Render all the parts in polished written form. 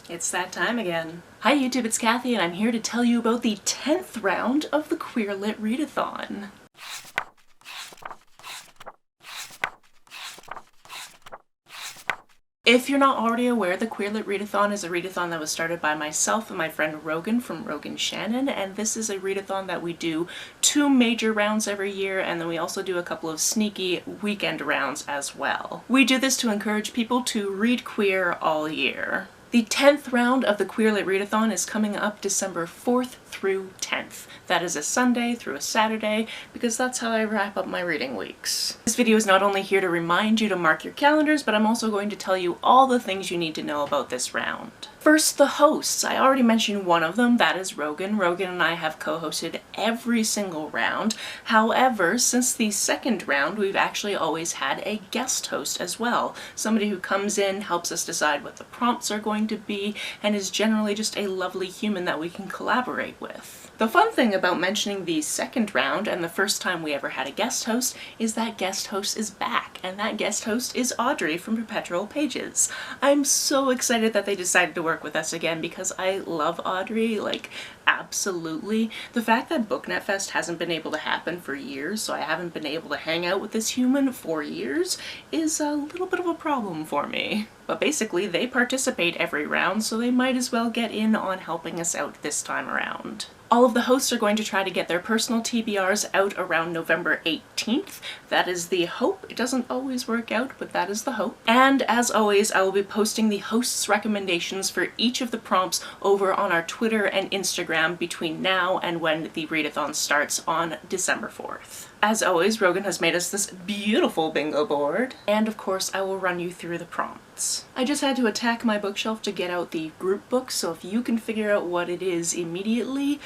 It's that time again. Hi YouTube, it's Kathy, and I'm here to tell you about the 10th round of the Queer Lit Readathon. If you're not already aware, the Queer Lit Readathon is a readathon that was started by myself and my friend Rogan from Rogan Shannon, and this is a readathon that we do 2 major rounds every year, and then we also do a couple of sneaky weekend rounds as well. We do this to encourage people to read queer all year. The 10th round of the Queer Lit Readathon is coming up December 4th through 10th. That is a Sunday through a Saturday, because that's how I wrap up my reading weeks. This video is not only here to remind you to mark your calendars, but I'm also going to tell you all the things you need to know about this round. First, the hosts. I already mentioned one of them, that is Rogan. Rogan and I have co-hosted every single round. However, since the second round, we've actually always had a guest host as well. Somebody who comes in, helps us decide what the prompts are going to be, and is generally just a lovely human that we can collaborate with. The fun thing about mentioning the second round and the first time we ever had a guest host is that guest host is back, and that guest host is Audrey from Perpetual Pages. I'm so excited that they decided to work with us again because I love Audrey, like, absolutely. The fact that BookNet Fest hasn't been able to happen for years, so I haven't been able to hang out with this human for years, is a little bit of a problem for me. But basically, they participate every round, so they might as well get in on helping us out this time around. All of the hosts are going to try to get their personal TBRs out around November 18th. That is the hope. It doesn't always work out, but that is the hope. And as always, I will be posting the hosts' recommendations for each of the prompts over on our Twitter and Instagram between now and when the readathon starts on December 4th. As always, Rogan has made us this beautiful bingo board, and of course I will run you through the prompts. I just had to attack my bookshelf to get out the group book, so if you can figure out what it is immediately,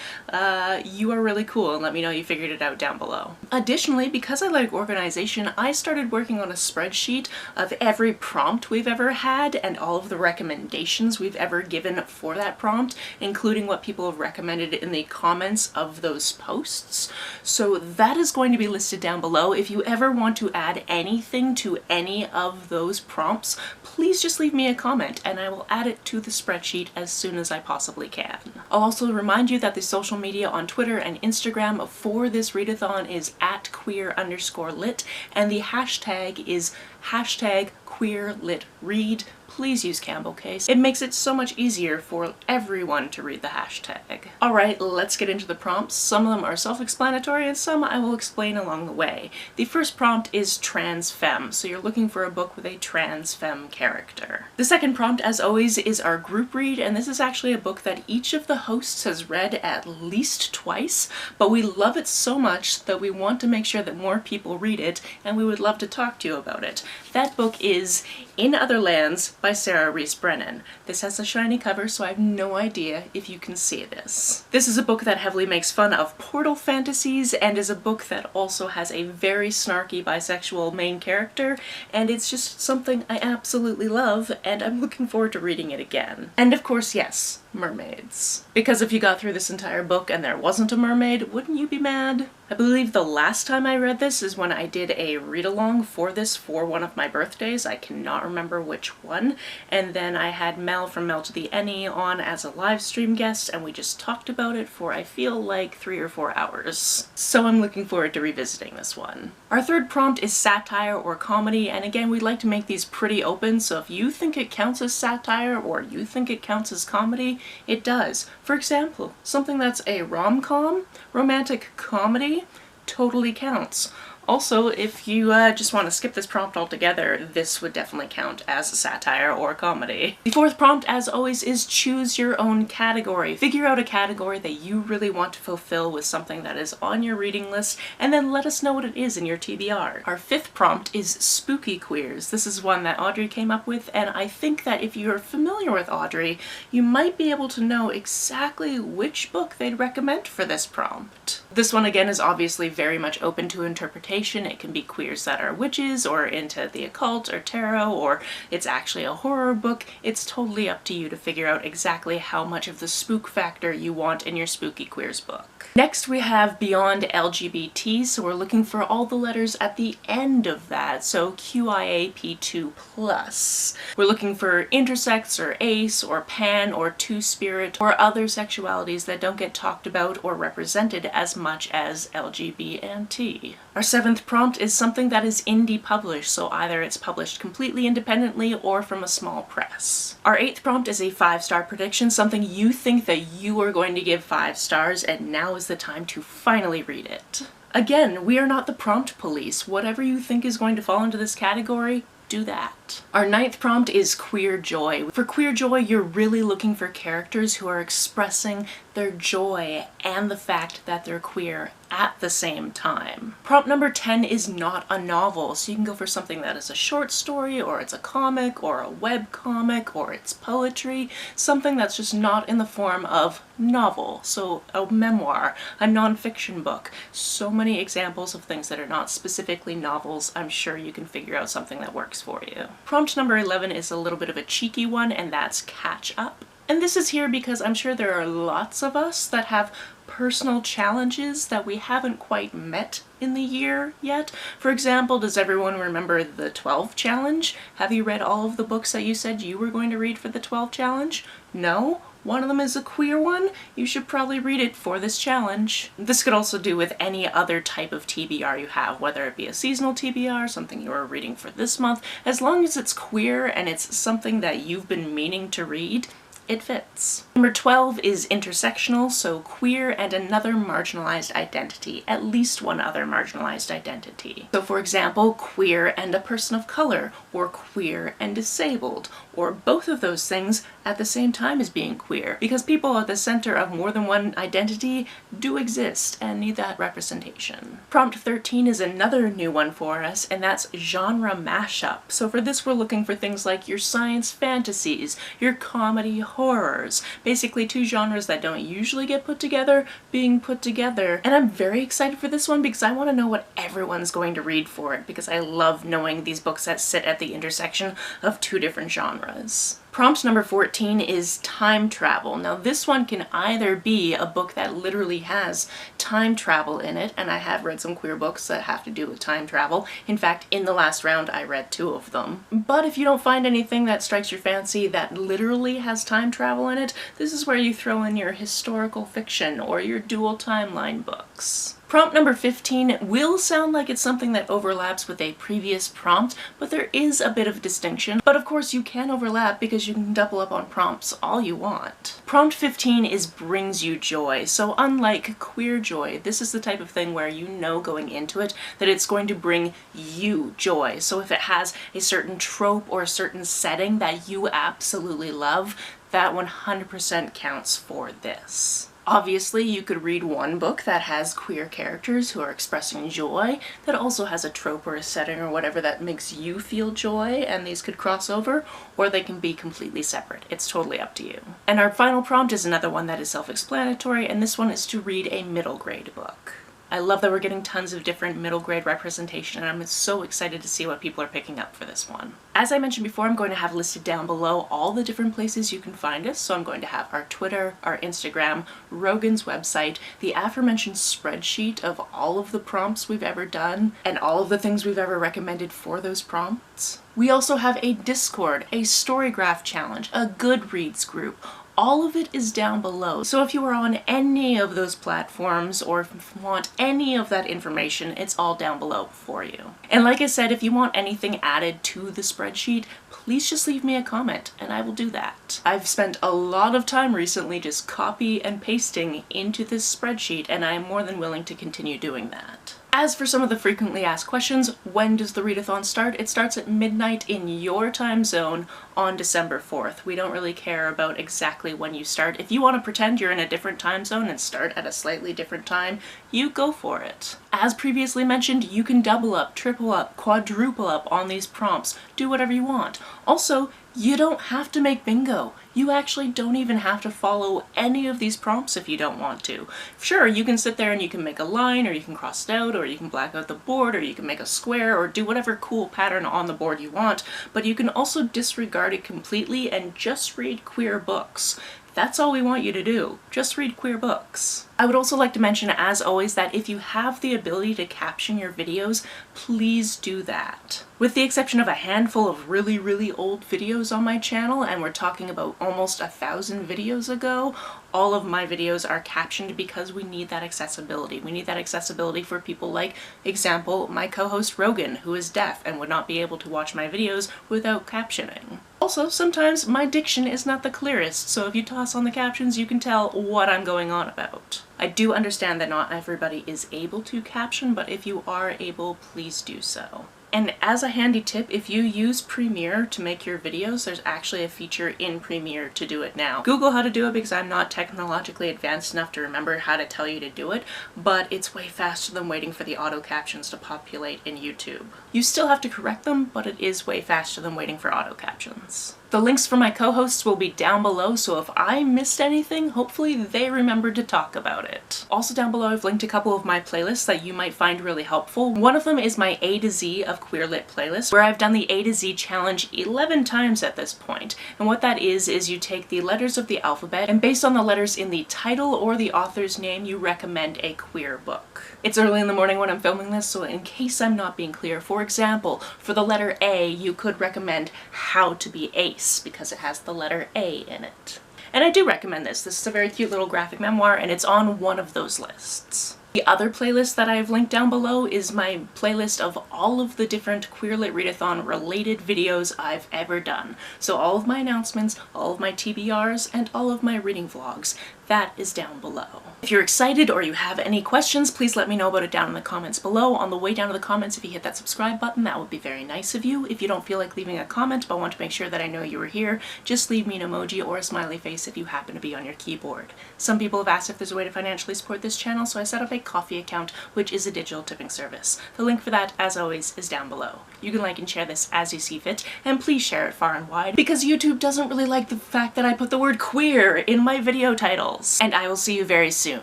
you are really cool, and let me know you figured it out down below. Additionally, because I like organization, I started working on a spreadsheet of every prompt we've ever had and all of the recommendations we've ever given for that prompt, including what people have recommended in the comments of those posts. So that is going to be listed down below. If you ever want to add anything to any of those prompts, please just leave me a comment and I will add it to the spreadsheet as soon as I possibly can. I'll also remind you that the social media on Twitter and Instagram for this readathon is @queer_lit, and the hashtag is #queerlitread. Please use Campbell Case. It makes it so much easier for everyone to read the hashtag. Alright, let's get into the prompts. Some of them are self-explanatory and some I will explain along the way. The first prompt is trans femme, so you're looking for a book with a trans femme character. The second prompt, as always, is our group read, and this is actually a book that each of the hosts has read at least twice, but we love it so much that we want to make sure that more people read it, and we would love to talk to you about it. That book is In Other Lands by Sarah Rees Brennan. This has a shiny cover, so I have no idea if you can see this. This is a book that heavily makes fun of portal fantasies and is a book that also has a very snarky bisexual main character, and it's just something I absolutely love, and I'm looking forward to reading it again. And of course, yes, mermaids. Because if you got through this entire book and there wasn't a mermaid, wouldn't you be mad? I believe the last time I read this is when I did a read-along for this for one of my birthdays. I cannot remember which one. And then I had Mel from Mel to the Any on as a live stream guest, and we just talked about it for, I feel like, 3 or 4 hours. So I'm looking forward to revisiting this one. Our third prompt is satire or comedy, and again, we'd like to make these pretty open, so if you think it counts as satire or you think it counts as comedy, it does. For example, something that's a rom-com, romantic comedy, totally counts. Also, if you just want to skip this prompt altogether, this would definitely count as a satire or comedy. The fourth prompt, as always, is choose your own category. Figure out a category that you really want to fulfill with something that is on your reading list, and then let us know what it is in your TBR. Our fifth prompt is spooky queers. This is one that Audrey came up with, and I think that if you're familiar with Audrey, you might be able to know exactly which book they'd recommend for this prompt. This one, again, is obviously very much open to interpretation. It can be queers that are witches or into the occult or tarot, or it's actually a horror book. It's totally up to you to figure out exactly how much of the spook factor you want in your spooky queers book. Next we have beyond LGBT, so we're looking for all the letters at the end of that, so QIAP2+. We're looking for intersex or ace or pan or two-spirit or other sexualities that don't get talked about or represented as much as LGB and T. Our 7th prompt is something that is indie published, so either it's published completely independently or from a small press. Our 8th prompt is a 5-star prediction, something you think that you are going to give 5 stars, and now is the time to finally read it. Again, we are not the prompt police. Whatever you think is going to fall into this category, do that. Our 9th prompt is queer joy. For queer joy, you're really looking for characters who are expressing their joy and the fact that they're queer at the same time. Prompt number 10 is not a novel, so you can go for something that is a short story, or it's a comic, or a web comic, or it's poetry, something that's just not in the form of novel, so a memoir, a nonfiction book. So many examples of things that are not specifically novels. I'm sure you can figure out something that works for you. Prompt number 11 is a little bit of a cheeky one, and that's catch up. And this is here because I'm sure there are lots of us that have personal challenges that we haven't quite met in the year yet. For example, does everyone remember the 12 challenge? Have you read all of the books that you said you were going to read for the 12 challenge? No? One of them is a queer one? You should probably read it for this challenge. This could also do with any other type of TBR you have, whether it be a seasonal TBR, something you are reading for this month. As long as it's queer and it's something that you've been meaning to read, it fits. Number 12 is intersectional, so queer and another marginalized identity, at least one other marginalized identity. So for example, queer and a person of color, or queer and disabled, or both of those things at the same time as being queer, because people at the center of more than one identity do exist and need that representation. Prompt 13 is another new one for us, and that's genre mashup. So for this we're looking for things like your science fantasies, your comedy horrors, basically two genres that don't usually get put together being put together. And I'm very excited for this one because I want to know what everyone's going to read for it, because I love knowing these books that sit at the intersection of two different genres. Prompt number 14 is time travel. Now this one can either be a book that literally has time travel in it, and I have read some queer books that have to do with time travel. In fact, in the last round I read 2 of them. But if you don't find anything that strikes your fancy that literally has time travel in it, this is where you throw in your historical fiction or your dual timeline books. Prompt number 15 will sound like it's something that overlaps with a previous prompt, but there is a bit of distinction. But of course you can overlap because you can double up on prompts all you want. Prompt 15 is brings you joy. So unlike queer joy, this is the type of thing where you know going into it that it's going to bring you joy. So if it has a certain trope or a certain setting that you absolutely love, that 100% counts for this. Obviously, you could read one book that has queer characters who are expressing joy, that also has a trope or a setting or whatever that makes you feel joy, and these could cross over, or they can be completely separate. It's totally up to you. And our final prompt is another one that is self-explanatory, and this one is to read a middle grade book. I love that we're getting tons of different middle grade representation, and I'm so excited to see what people are picking up for this one. As I mentioned before, I'm going to have listed down below all the different places you can find us. So I'm going to have our Twitter, our Instagram, Rogan's website, the aforementioned spreadsheet of all of the prompts we've ever done, and all of the things we've ever recommended for those prompts. We also have a Discord, a Storygraph challenge, a Goodreads group. All of it is down below. So if you are on any of those platforms or if you want any of that information, it's all down below for you. And like I said, if you want anything added to the spreadsheet, please just leave me a comment and I will do that. I've spent a lot of time recently just copy and pasting into this spreadsheet, and I am more than willing to continue doing that. As for some of the frequently asked questions, when does the readathon start? It starts at midnight in your time zone on December 4th. We don't really care about exactly when you start. If you want to pretend you're in a different time zone and start at a slightly different time, you go for it. As previously mentioned, you can double up, triple up, quadruple up on these prompts. Do whatever you want. Also, you don't have to make bingo. You actually don't even have to follow any of these prompts if you don't want to. Sure, you can sit there and you can make a line, or you can cross it out, or you can black out the board, or you can make a square, or do whatever cool pattern on the board you want, but you can also disregard it completely and just read queer books. That's all we want you to do. Just read queer books. I would also like to mention, as always, that if you have the ability to caption your videos, please do that. With the exception of a handful of really, really old videos on my channel, and we're talking about almost 1,000 videos ago, all of my videos are captioned because we need that accessibility. We need that accessibility for people like, example, my co-host Rogan, who is deaf and would not be able to watch my videos without captioning. Also, sometimes my diction is not the clearest, so if you toss on the captions, you can tell what I'm going on about. I do understand that not everybody is able to caption, but if you are able, please do so. And as a handy tip, if you use Premiere to make your videos, there's actually a feature in Premiere to do it now. Google how to do it because I'm not technologically advanced enough to remember how to tell you to do it, but it's way faster than waiting for the auto captions to populate in YouTube. You still have to correct them, but it is way faster than waiting for auto captions. The links for my co-hosts will be down below, so if I missed anything, hopefully they remembered to talk about it. Also down below I've linked a couple of my playlists that you might find really helpful. One of them is my A to Z of Queer Lit playlist, where I've done the A to Z challenge 11 times at this point. And what that is you take the letters of the alphabet, and based on the letters in the title or the author's name, you recommend a queer book. It's early in the morning when I'm filming this, so in case I'm not being clear, for example, for the letter A, you could recommend How to Be Ace, because it has the letter A in it. And I do recommend this. This is a very cute little graphic memoir, and it's on one of those lists. The other playlist that I've linked down below is my playlist of all of the different Queer Lit Readathon related videos I've ever done. So all of my announcements, all of my TBRs, and all of my reading vlogs. That is down below. If you're excited or you have any questions, please let me know about it down in the comments below. On the way down to the comments, if you hit that subscribe button, that would be very nice of you. If you don't feel like leaving a comment but want to make sure that I know you were here, just leave me an emoji or a smiley face if you happen to be on your keyboard. Some people have asked if there's a way to financially support this channel, so I set up a Ko-fi account, which is a digital tipping service. The link for that, as always, is down below. You can like and share this as you see fit, and please share it far and wide, because YouTube doesn't really like the fact that I put the word queer in my video titles. And I will see you very soon.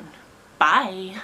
Bye!